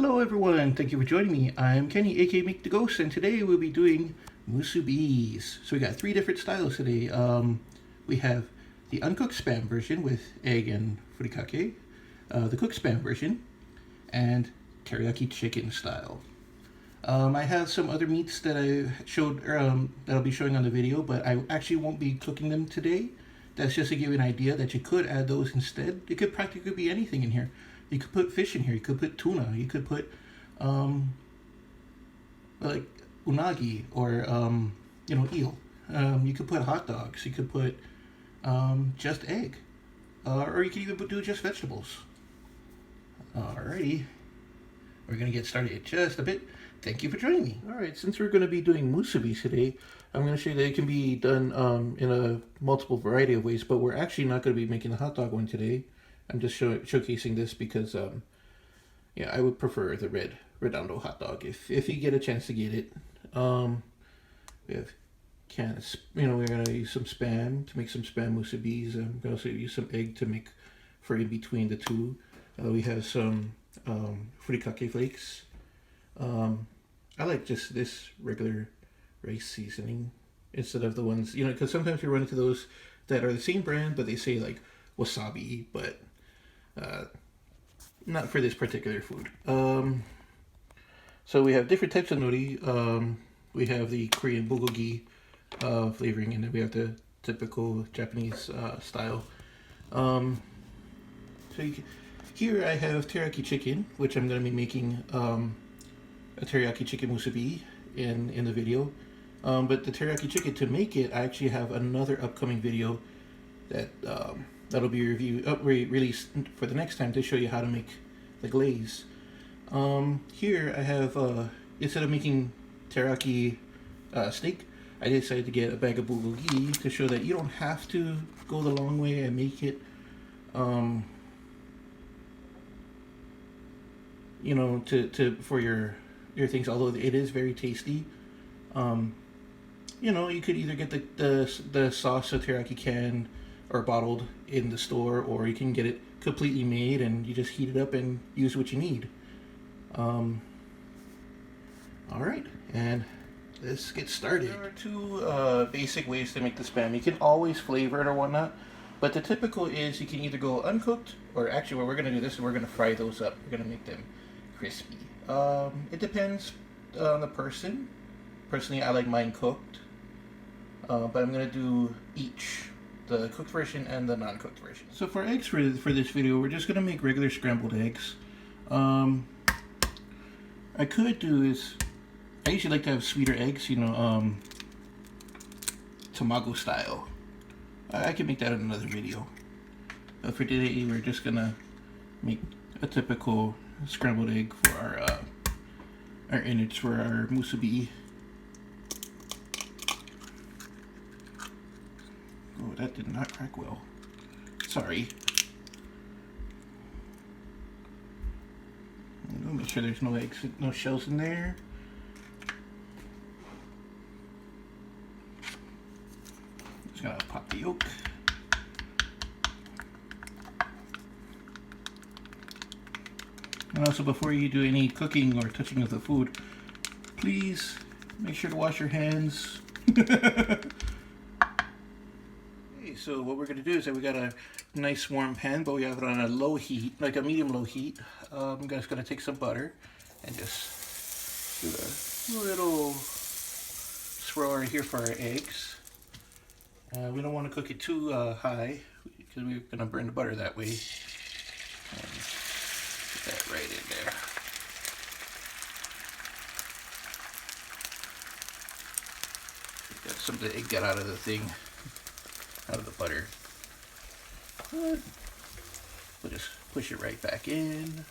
Hello everyone, thank you for joining me. I'm Kenny, aka Meek the Ghost, and today we'll be doing Musubis. So we got three different styles today. We have the uncooked spam version with egg and furikake, the cooked spam version, and teriyaki chicken style. I have some other meats that I showed, that I'll be showing on the video, but I actually won't be cooking them today. That's just to give you an idea that you could add those instead. It could practically be anything in here. You could put fish in here. You could put tuna. You could put, like unagi or eel. You could put hot dogs. You could put just egg, or you could even do just vegetables. Alrighty, we're gonna get started in just a bit. Thank you for joining me. Alright, since we're gonna be doing musubi today, I'm gonna show you that it can be done in a multiple variety of ways. But we're actually not gonna be making the hot dog one today. I'm just showcasing this because, yeah, I would prefer the red redondo hot dog if you get a chance to get it. We have cans. We're gonna use some spam to make some spam musubis. I'm gonna also use some egg to make for in between the two. We have some furikake flakes. I like just this regular rice seasoning instead of the ones, because sometimes you run into those that are the same brand, but they say like wasabi, but not for this particular food. So we have different types of nori. We have the Korean bulgogi flavoring, and then we have the typical Japanese style. Here I have teriyaki chicken, which I'm going to be making a teriyaki chicken musubi in the video. But the teriyaki chicken, to make it, I actually have another upcoming video that that'll be released for the next time to show you how to make the glaze. Here I have, instead of making teriyaki steak, I decided to get a bag of bulgogi to show that you don't have to go the long way and make it, for your things. Although it is very tasty. You could either get the sauce of teriyaki canned or bottled in the store, or you can get it completely made and you just heat it up and use what you need. Alright, and let's get started. There are two basic ways to make the spam. You can always flavor it or whatnot, but the typical is you can either go uncooked, or actually what we're going to do this is we're going to fry those up. We're going to make them crispy. It depends on the person. Personally, I like mine cooked, but I'm going to do each. The cooked version and the non-cooked version. So for eggs for this video, we're just going to make regular scrambled eggs. I could do is, I usually like to have sweeter eggs, tamago style. I can make that in another video. But for today, we're just going to make a typical scrambled egg for our innards for our musubi. Oh, that did not crack well. Sorry. Make sure there's no eggs, no shells in there. Just gotta pop the yolk. And also, before you do any cooking or touching of the food, please make sure to wash your hands. So what we're going to do is that we got a nice warm pan, but we have it on a low heat, like a medium-low heat. I'm just going to take some butter and just do a little swirl right here for our eggs. We don't want to cook it too high because we're going to burn the butter that way. And put that right in there. Got some of the egg got out of the thing. Out of the butter. We'll just push it right back in.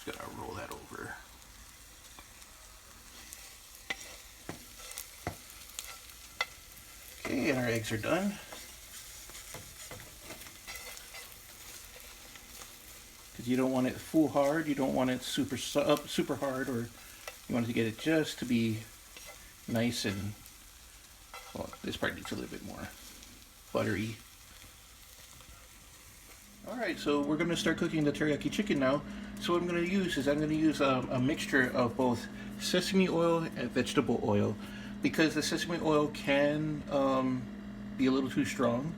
Just gotta roll that over. and our eggs are done. Because you don't want it full hard, you don't want it super hard, or you want to get it just to be nice and, well, this part needs a little bit more buttery. Alright, so we're going to start cooking the teriyaki chicken now. So what I'm going to use is I'm going to use a mixture of both sesame oil and vegetable oil, because the sesame oil can be a little too strong.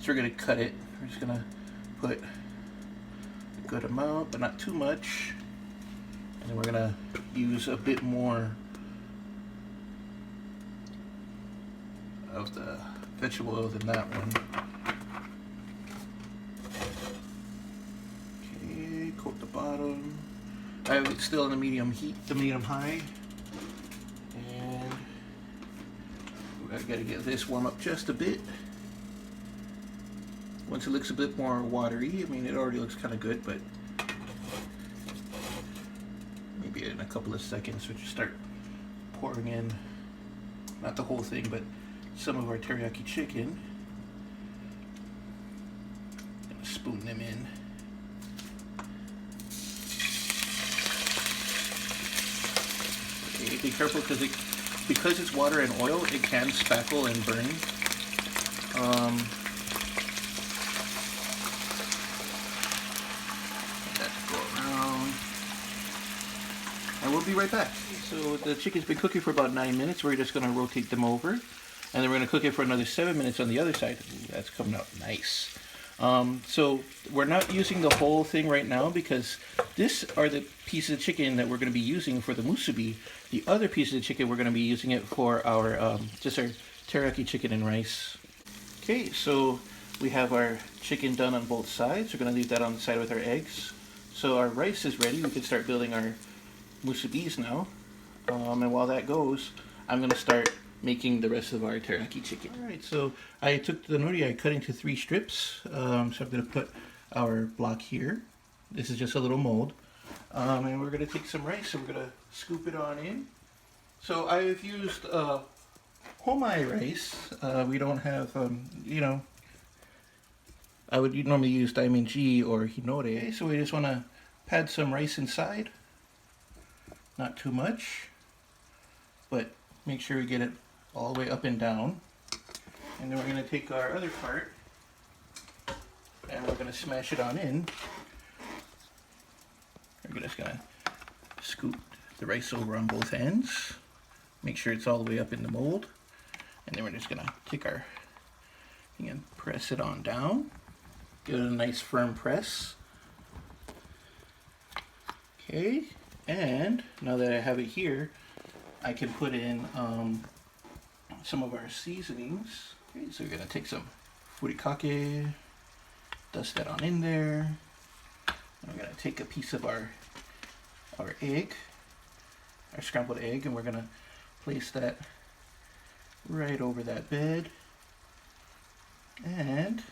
So we're going to cut it. We're just going to put a good amount, but not too much. And then we're going to use a bit more of the vegetable oil than that one. Okay, coat the bottom. I have it still on the medium heat, the medium high. And I gotta get this warm up just a bit. Once it looks a bit more watery, I mean, it already looks kind of good, but maybe in a couple of seconds we just start pouring in, not the whole thing, but some of our teriyaki chicken. Gonna spoon them in. Okay, be careful because it's water and oil, it can spackle and burn. And we'll be right back. So the chicken's been cooking for about 9 minutes. We're just going to rotate them over. And then we're going to cook it for another 7 minutes on the other side. Ooh, that's coming out nice. So we're not using the whole thing right now because this are the pieces of chicken that we're going to be using for the musubi. The other pieces of chicken, we're going to be using it for our just our teriyaki chicken and rice. Okay, so we have our chicken done on both sides. We're going to leave that on the side with our eggs. So our rice is ready. We can start building our musubis now. And while that goes, I'm going to start making the rest of our teriyaki chicken. Alright, so I took the nori, I cut into 3 strips. So I'm going to put our block here. This is just a little mold. And we're going to take some rice and we're going to scoop it on in. So I've used homai rice. We don't have, you know, I would normally use daimenji or hinore. So we just want to pad some rice inside. Not too much, but make sure we get it all the way up and down. And then we're going to take our other part and we're going to smash it on in. We're just going to scoop the rice over on both ends. Make sure it's all the way up in the mold. And then we're just going to take our thing and press it on down. Give it a nice firm press. Okay, and now that I have it here, I can put in some of our seasonings. Okay, so we're going to take some furikake, dust that on in there. I'm going to take a piece of our egg, our scrambled egg, and we're going to place that right over that bed. And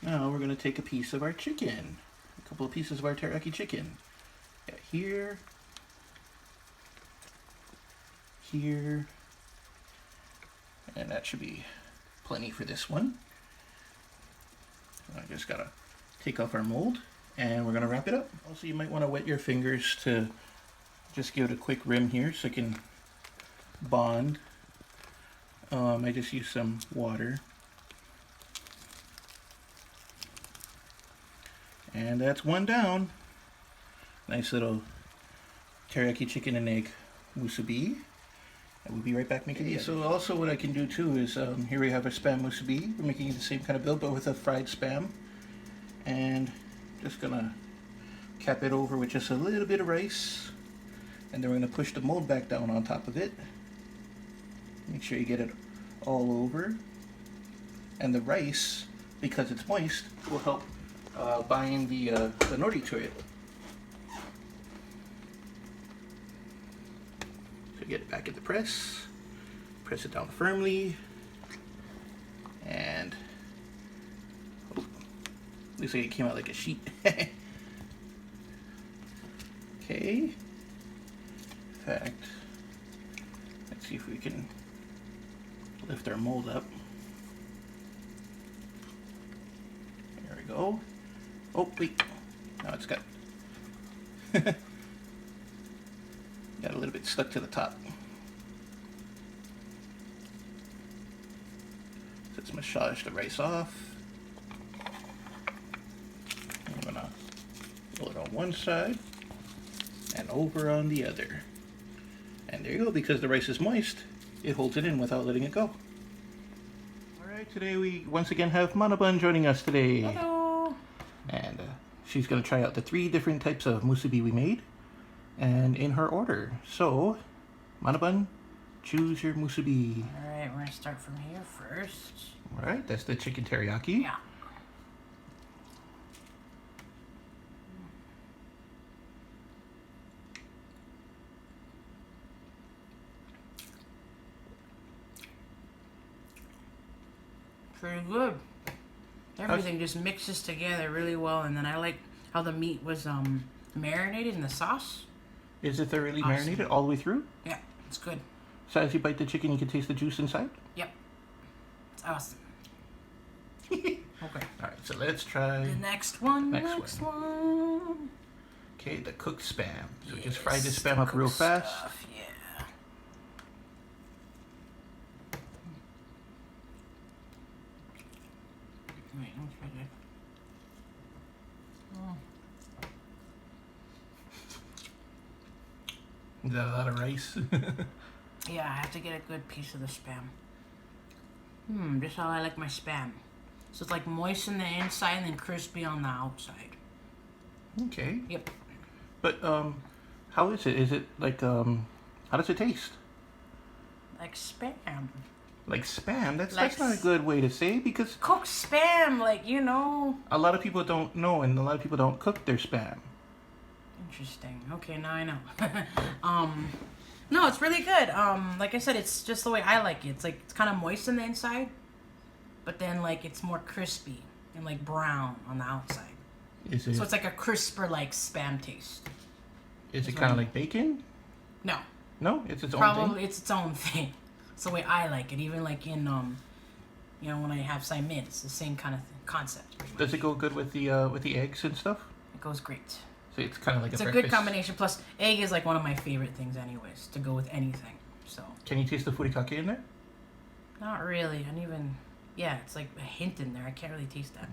now we're going to take a piece of our chicken, a couple of pieces of our teriyaki chicken. Yeah, here, here, and that should be plenty for this one. I just gotta take off our mold and we're gonna wrap it up. Also, you might want to wet your fingers to just give it a quick rim here so it can bond. I just use some water. And that's one down. Nice little teriyaki chicken and egg musubi. And we'll be right back making these. So also what I can do too is, here we have a spam musubi. We're making the same kind of build but with a fried spam. And just gonna cap it over with just a little bit of rice. And then we're gonna push the mold back down on top of it. Make sure you get it all over. And the rice, because it's moist, will help bind the nori to it. So get it back in the press, press it down firmly, and oh, looks like it came out like a sheet. Okay, in fact, let's see if we can lift our mold up. go. Oh, wait. Now it's got got a little bit stuck to the top. So let's massage the rice off. I'm gonna roll it on one side and over on the other. And there you go, because the rice is moist, it holds it in without letting it go. Alright, today we once again have Manabun joining us today. Hello! And she's going to try out the 3 different types of musubi we made, and in her order. So, Manabun, choose your musubi. Alright, we're going to start from here first. Alright, that's the chicken teriyaki. Yeah. Pretty good. Everything just mixes together really well, and then I like how the meat was marinated in the sauce. Is it thoroughly Awesome. marinated all the way through? Yeah, it's good. So as you bite the chicken, you can taste the juice inside? Yep. It's awesome. Okay. Alright, so let's try The next one. Next one. okay, the cooked spam. So Yes, just fry this spam up real cooked fast. stuff, yeah. Wait, let me try that. Is that a lot of rice? Yeah, I have to get a good piece of the spam. Just how I like my spam. So it's like moist on the inside and then crispy on the outside. Okay. Yep. But, how is it? Is it like, how does it taste? Like spam. Like spam? That's Like not a good way to say, because Cooked spam, like, you know. a lot of people don't know, and a lot of people don't cook their spam. Interesting. Okay, now I know. No, it's really good. Like I said, it's just the way I like it. It's like, it's kind of moist on the inside, but then like it's more crispy and like brown on the outside. Is it? So it's like a crisper like spam taste. Is it kind of like bacon? No, No, it's its own probably thing. it's its own thing. It's the way I like it. Even like in you know, when I have saimin, it's the same kind of concept. pretty much. Does it go good with the eggs and stuff? It goes great. So it's kind of like It's a a breakfast. good combination. Plus, egg is like one of my favorite things, anyways, to go with anything. So Can you taste the furikake in there? not really. I don't even. Yeah, it's like a hint in there. I can't really taste that.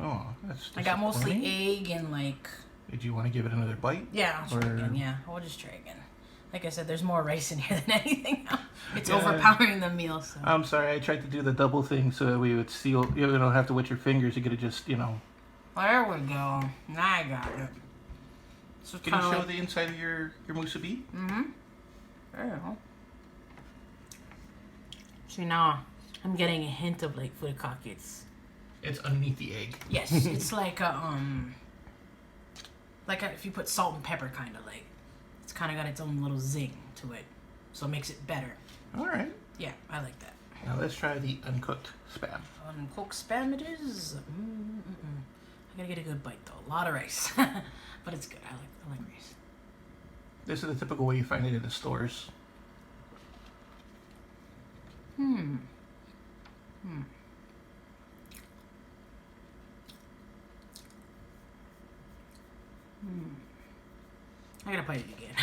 Oh, that's I got mostly disappointing. egg and like. Did you want to give it another bite? Yeah, I'll try Or- again. Yeah, we'll just try again. Like I said, there's more rice in here than anything else. It's Yeah. overpowering the meal. So. I'm sorry, I tried to do the double thing so that we would seal. You don't have to wet your fingers. You could have just, you know. There we go. Now I got it. So Can you show the inside of your musubi? There you go. See, now I'm getting a hint of like furikake. It's underneath the egg. Yes, it's like if you put salt and pepper, kind of like it's kind of got its own little zing to it, so it makes it better. All right. Yeah, I like that. Now let's try the uncooked spam. Cooked spam it is. I gotta get a good bite though. A lot of rice, but it's good. I like rice. This is the typical way you find it in the stores. I gotta bite it again.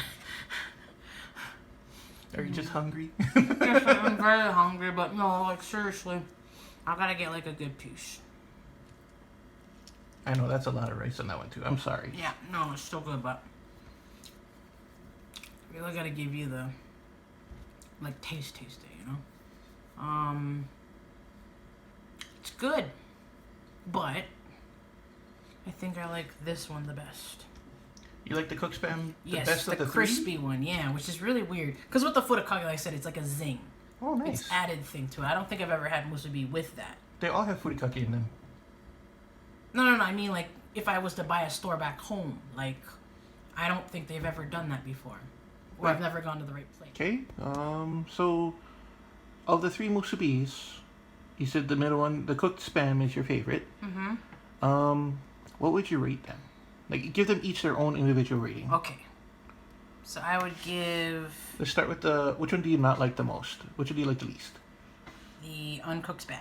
Are you just hungry? Yes, I'm very hungry, but no, like seriously, I gotta get like a good piece. I know that's a lot of rice on that one too. I'm sorry. Yeah, no, it's still good, but I really gotta give you the like taste it, you know. It's good, but I think I like this one the best. You like the cooked spam the Yes, best the of the crispy 3? one, yeah, which is really weird. Because with the furikake, like I said, it's like a zing. Oh, nice. It's added thing to it. I don't think I've ever had musubi with that. They all have furikake in them. No. I mean, like, if I was to buy a store back home, like, I don't think they've ever done that before. Or I've never gone to the right place. Okay. So of the 3 musubis, you said the middle one, the cooked spam, is your favorite. What would you rate them? Like, give them each their own individual rating. Okay. So I would give Let's start with the. Which one do you not like the most? Which one do you like the least? the uncooked spam.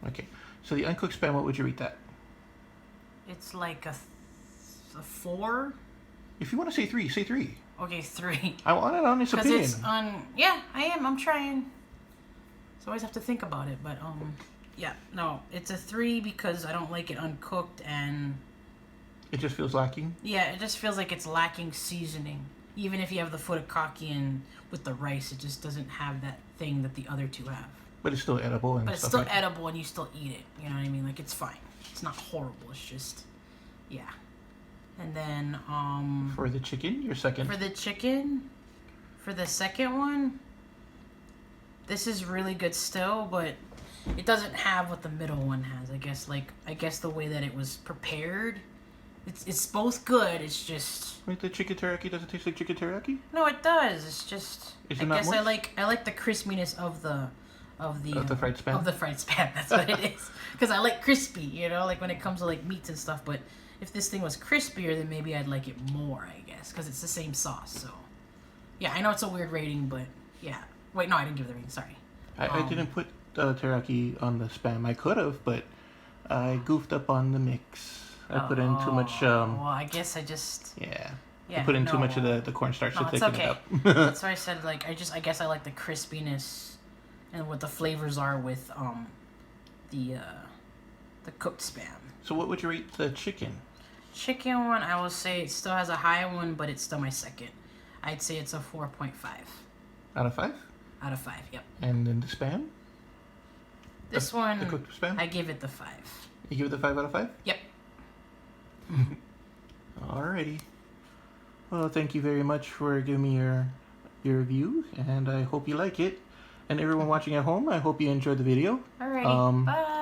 Okay. So the uncooked spam, what would you rate that? It's like a 4. If you want to say 3, say 3. Okay, 3. I want an honest Because opinion. it's yeah, I am. I'm trying. So I always have to think about it, but yeah, no, it's a 3 because I don't like it uncooked, and It just feels lacking. yeah, it just feels like it's lacking seasoning. Even if you have the furikake and with the rice, it just doesn't have that thing that the other 2 have. But it's still edible and But it's stuff still like that. edible, and you still eat it. You know what I mean? Like, it's fine. It's not horrible. It's just, yeah. And then For the chicken, your second. for the chicken, for the second one, this is really good still, but it doesn't have what the middle one has. I guess the way that it was prepared, it's both good. It's just Wait, the chicken teriyaki doesn't taste like chicken teriyaki? no, it does. It's just Is I it not guess I moist? like the crispiness of the Of the fried spam? Of the fried spam. That's what it is. Because I like crispy. You know, like when it comes to like meats and stuff. But if this thing was crispier, then maybe I'd like it more. I guess because it's the same sauce. So yeah, I know it's a weird rating, but yeah. Wait, no, I didn't give the rating. Sorry. I didn't put teriyaki on the spam. I could have, but I goofed up on the mix. I put in too much. Well, I guess I just. Yeah. Yeah, I put in too no. much of the cornstarch No, to it's thicken okay. it up. That's why I said like I guess I like the crispiness and what the flavors are with the cooked spam. So what would you rate the chicken? Chicken one, I will say it still has a high one, but it's still my second. I'd say it's a 4.5 Out of 5? out of 5. Yep. And then the spam? This The one, cooked spam? I give it the 5. You give it the 5 out of 5? Yep. Alrighty. Well, thank you very much for giving me your review, and I hope you like it. And everyone watching at home, I hope you enjoyed the video. Alrighty. Bye.